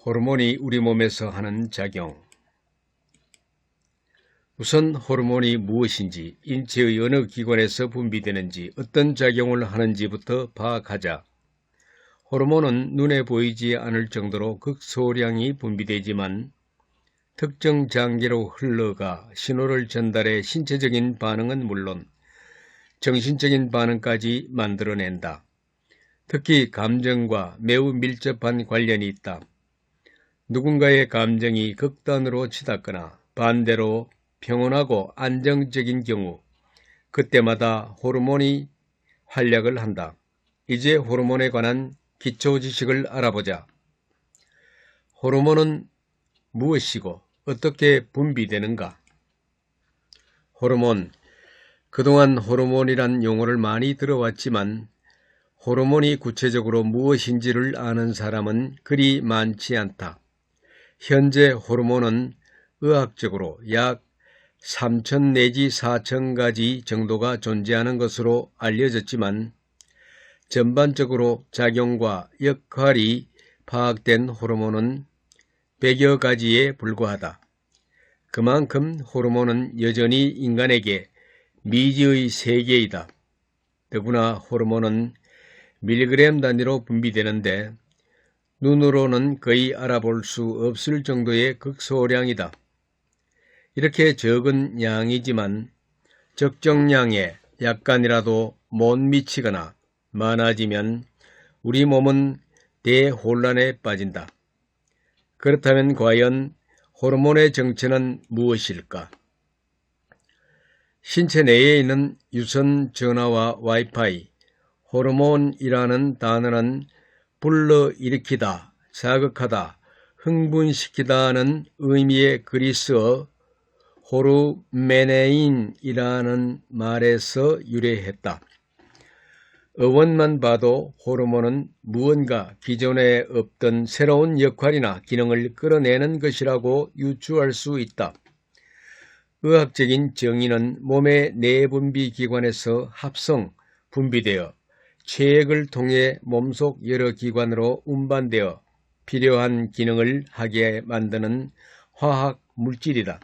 호르몬이 우리 몸에서 하는 작용. 우선 호르몬이 무엇인지, 인체의 어느 기관에서 분비되는지, 어떤 작용을 하는지부터 파악하자. 호르몬은 눈에 보이지 않을 정도로 극소량이 분비되지만 특정 장기로 흘러가 신호를 전달해 신체적인 반응은 물론 정신적인 반응까지 만들어낸다. 특히 감정과 매우 밀접한 관련이 있다. 누군가의 감정이 극단으로 치닫거나 반대로 평온하고 안정적인 경우 그때마다 호르몬이 활약을 한다. 이제 호르몬에 관한 기초 지식을 알아보자. 호르몬은 무엇이고 어떻게 분비되는가? 호르몬. 그동안 호르몬이란 용어를 많이 들어왔지만 호르몬이 구체적으로 무엇인지를 아는 사람은 그리 많지 않다. 현재 호르몬은 의학적으로 약 3,000 내지 4,000가지 정도가 존재하는 것으로 알려졌지만 전반적으로 작용과 역할이 파악된 호르몬은 100여 가지에 불과하다. 그만큼 호르몬은 여전히 인간에게 미지의 세계이다. 더구나 호르몬은 밀리그램 단위로 분비되는데 눈으로는 거의 알아볼 수 없을 정도의 극소량이다. 이렇게 적은 양이지만 적정량에 약간이라도 못 미치거나 많아지면 우리 몸은 대혼란에 빠진다. 그렇다면 과연 호르몬의 정체는 무엇일까? 신체 내에 있는 유선 전화와 와이파이, 호르몬이라는 단어는 불러일으키다, 자극하다, 흥분시키다는 의미의 그리스어 호르메네인이라는 말에서 유래했다. 어원만 봐도 호르몬은 무언가 기존에 없던 새로운 역할이나 기능을 끌어내는 것이라고 유추할 수 있다. 의학적인 정의는 몸의 내분비 기관에서 합성, 분비되어 체액을 통해 몸속 여러 기관으로 운반되어 필요한 기능을 하게 만드는 화학 물질이다.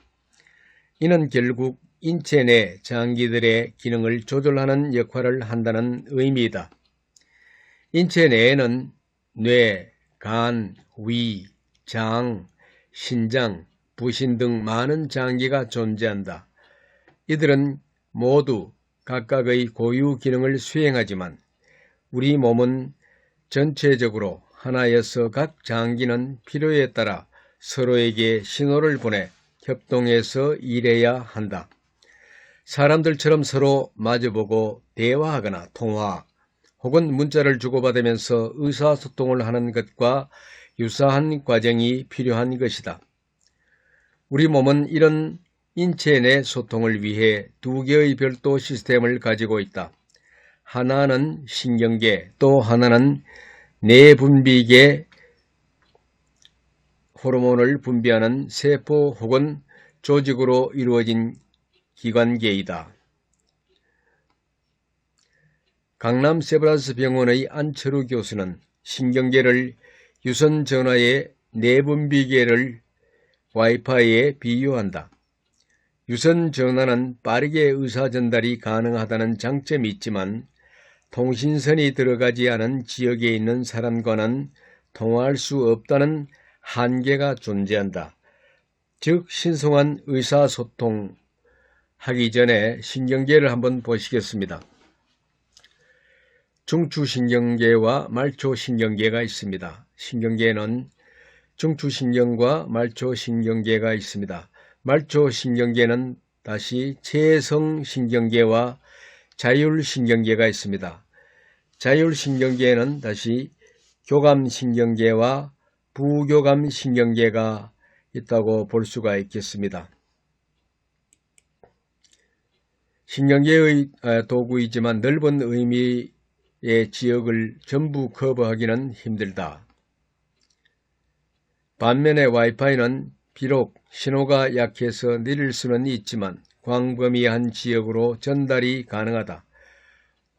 이는 결국 인체 내 장기들의 기능을 조절하는 역할을 한다는 의미이다. 인체 내에는 뇌, 간, 위, 장, 신장, 부신 등 많은 장기가 존재한다. 이들은 모두 각각의 고유 기능을 수행하지만 우리 몸은 전체적으로 하나여서 각 장기는 필요에 따라 서로에게 신호를 보내 협동해서 일해야 한다. 사람들처럼 서로 마주보고 대화하거나 통화 혹은 문자를 주고받으면서 의사소통을 하는 것과 유사한 과정이 필요한 것이다. 우리 몸은 이런 인체 내 소통을 위해 두 개의 별도 시스템을 가지고 있다. 하나는 신경계, 또 하나는 내분비계 호르몬을 분비하는 세포 혹은 조직으로 이루어진 기관계이다. 강남 세브란스 병원의 안철우 교수는 신경계를 유선전화의 내분비계를 와이파이에 비유한다. 유선전화는 빠르게 의사전달이 가능하다는 장점이 있지만 통신선이 들어가지 않은 지역에 있는 사람과는 통화할 수 없다는 한계가 존재한다. 즉 신성한 의사소통 하기 전에 신경계를 한번 보시겠습니다. 중추신경계와 말초신경계가 있습니다. 신경계에는 중추신경과 말초신경계가 있습니다. 말초신경계는 다시 체성신경계와 자율신경계가 있습니다. 자율신경계에는 다시 교감신경계와 부교감신경계가 있다고 볼 수가 있겠습니다. 신경계의 도구이지만 넓은 의미의 지역을 전부 커버하기는 힘들다. 반면에 와이파이는 비록 신호가 약해서 느릴 수는 있지만 광범위한 지역으로 전달이 가능하다.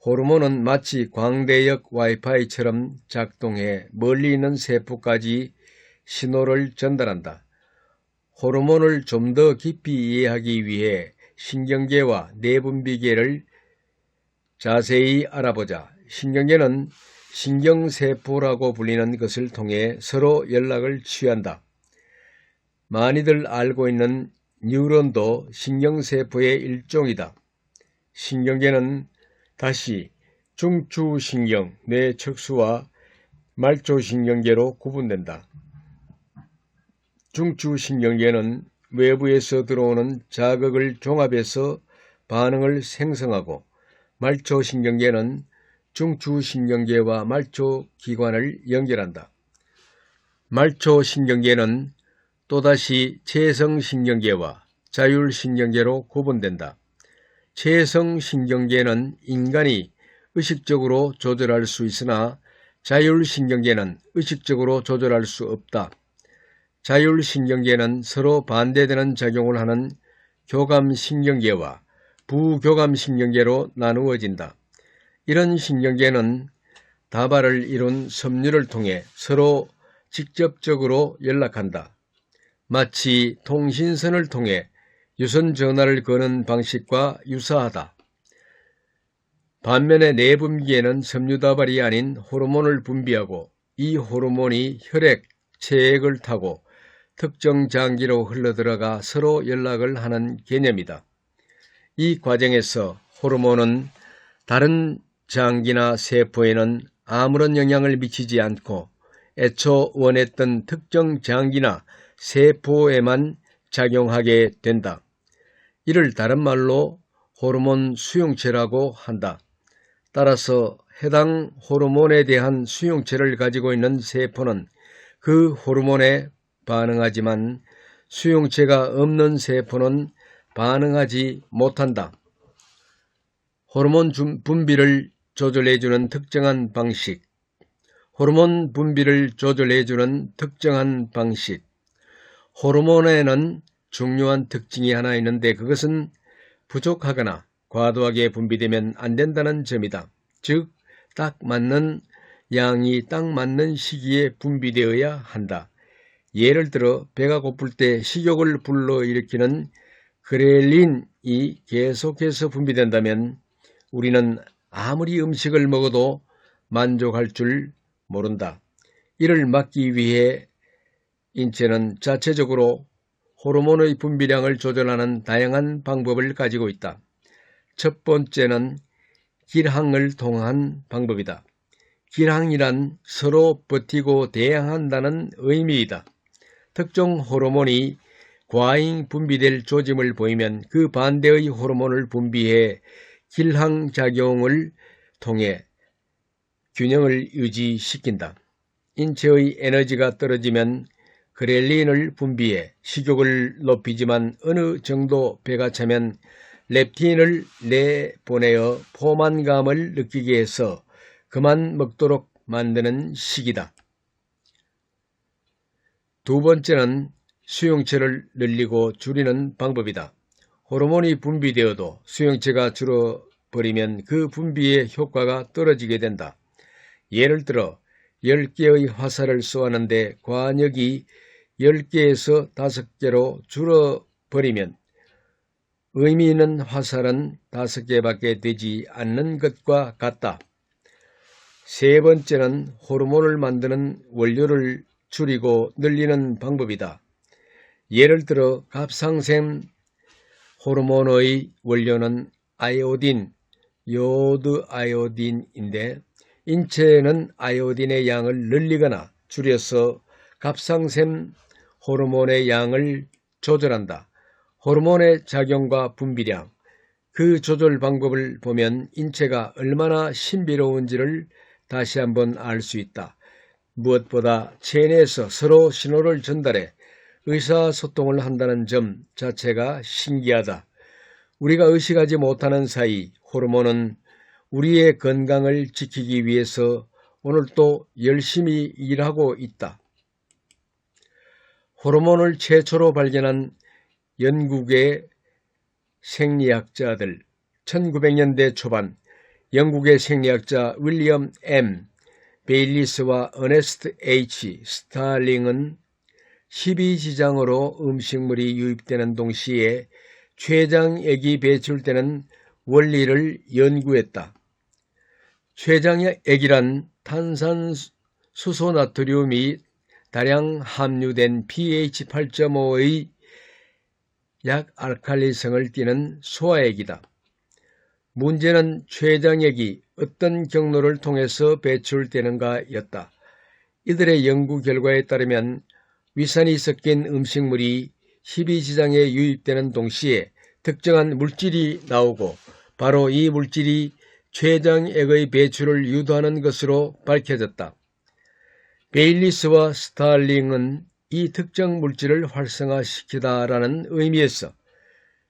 호르몬은 마치 광대역 와이파이처럼 작동해 멀리 있는 세포까지 신호를 전달한다. 호르몬을 좀 더 깊이 이해하기 위해 신경계와 내분비계를 자세히 알아보자. 신경계는 신경세포라고 불리는 것을 통해 서로 연락을 취한다. 많이들 알고 있는 뉴런도 신경세포의 일종이다. 신경계는 다시 중추신경, 뇌척수와 말초신경계로 구분된다. 중추신경계는 외부에서 들어오는 자극을 종합해서 반응을 생성하고, 말초신경계는 중추신경계와 말초기관을 연결한다. 말초신경계는 또다시 체성신경계와 자율신경계로 구분된다. 체성신경계는 인간이 의식적으로 조절할 수 있으나 자율신경계는 의식적으로 조절할 수 없다. 자율신경계는 서로 반대되는 작용을 하는 교감신경계와 부교감신경계로 나누어진다. 이런 신경계는 다발을 이룬 섬유를 통해 서로 직접적으로 연락한다. 마치 통신선을 통해 유선 전화를 거는 방식과 유사하다. 반면에 내분비계는 섬유다발이 아닌 호르몬을 분비하고, 이 호르몬이 혈액, 체액을 타고 특정 장기로 흘러들어가 서로 연락을 하는 개념이다. 이 과정에서 호르몬은 다른 장기나 세포에는 아무런 영향을 미치지 않고 애초 원했던 특정 장기나 세포에만 작용하게 된다. 이를 다른 말로 호르몬 수용체라고 한다. 따라서 해당 호르몬에 대한 수용체를 가지고 있는 세포는 그 호르몬에 반응하지만 수용체가 없는 세포는 반응하지 못한다. 호르몬 분비를 조절해주는 특정한 방식. 호르몬 분비를 조절해주는 특정한 방식. 호르몬에는 중요한 특징이 하나 있는데 그것은 부족하거나 과도하게 분비되면 안 된다는 점이다. 즉, 딱 맞는 양이 딱 맞는 시기에 분비되어야 한다. 예를 들어 배가 고플 때 식욕을 불러일으키는 그렐린이 계속해서 분비된다면 우리는 아무리 음식을 먹어도 만족할 줄 모른다. 이를 막기 위해 인체는 자체적으로 호르몬의 분비량을 조절하는 다양한 방법을 가지고 있다. 첫 번째는 길항을 통한 방법이다. 길항이란 서로 버티고 대항한다는 의미이다. 특정 호르몬이 과잉 분비될 조짐을 보이면 그 반대의 호르몬을 분비해 길항작용을 통해 균형을 유지시킨다. 인체의 에너지가 떨어지면 그렐린을 분비해 식욕을 높이지만 어느 정도 배가 차면 렙틴을 내보내어 포만감을 느끼게 해서 그만 먹도록 만드는 시기다. 두 번째는 수용체를 늘리고 줄이는 방법이다. 호르몬이 분비되어도 수용체가 줄어버리면 그 분비의 효과가 떨어지게 된다. 예를 들어 10개의 화살을 쏘았는데 관역이 10개에서 5개로 줄어버리면 의미 있는 화살은 5개밖에 되지 않는 것과 같다. 세 번째는 호르몬을 만드는 원료를 줄이고 늘리는 방법이다. 예를 들어 갑상샘 호르몬의 원료는 아이오딘, 요오드 아이오딘인데 인체는 아이오딘의 양을 늘리거나 줄여서 갑상샘 호르몬의 양을 조절한다. 호르몬의 작용과 분비량, 그 조절 방법을 보면 인체가 얼마나 신비로운지를 다시 한번 알 수 있다. 무엇보다 체내에서 서로 신호를 전달해 의사소통을 한다는 점 자체가 신기하다. 우리가 의식하지 못하는 사이 호르몬은 우리의 건강을 지키기 위해서 오늘도 열심히 일하고 있다. 호르몬을 최초로 발견한 영국의 생리학자들, 1900년대 초반 영국의 생리학자 윌리엄 M. 베일리스와 어네스트 H. 스탈링은 십이지장으로 음식물이 유입되는 동시에 췌장액이 배출되는 원리를 연구했다. 췌장액이란 탄산수소나트륨이 다량 함유된 pH 8.5의 약알칼리성을 띠는 소화액이다. 문제는 췌장액이 어떤 경로를 통해서 배출되는가 였다. 이들의 연구 결과에 따르면 위산이 섞인 음식물이 십이지장에 유입되는 동시에 특정한 물질이 나오고 바로 이 물질이 췌장액의 배출을 유도하는 것으로 밝혀졌다. 베일리스와 스탈링은 이 특정 물질을 활성화시키다라는 의미에서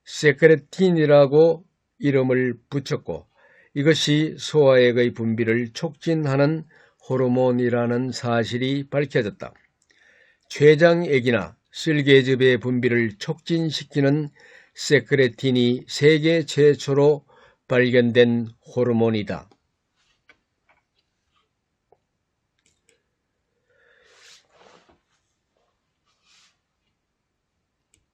세크레틴이라고 이름을 붙였고 이것이 소화액의 분비를 촉진하는 호르몬이라는 사실이 밝혀졌다. 췌장액이나 쓸개즙의 분비를 촉진시키는 세크레틴이 세계 최초로 발견된 호르몬이다.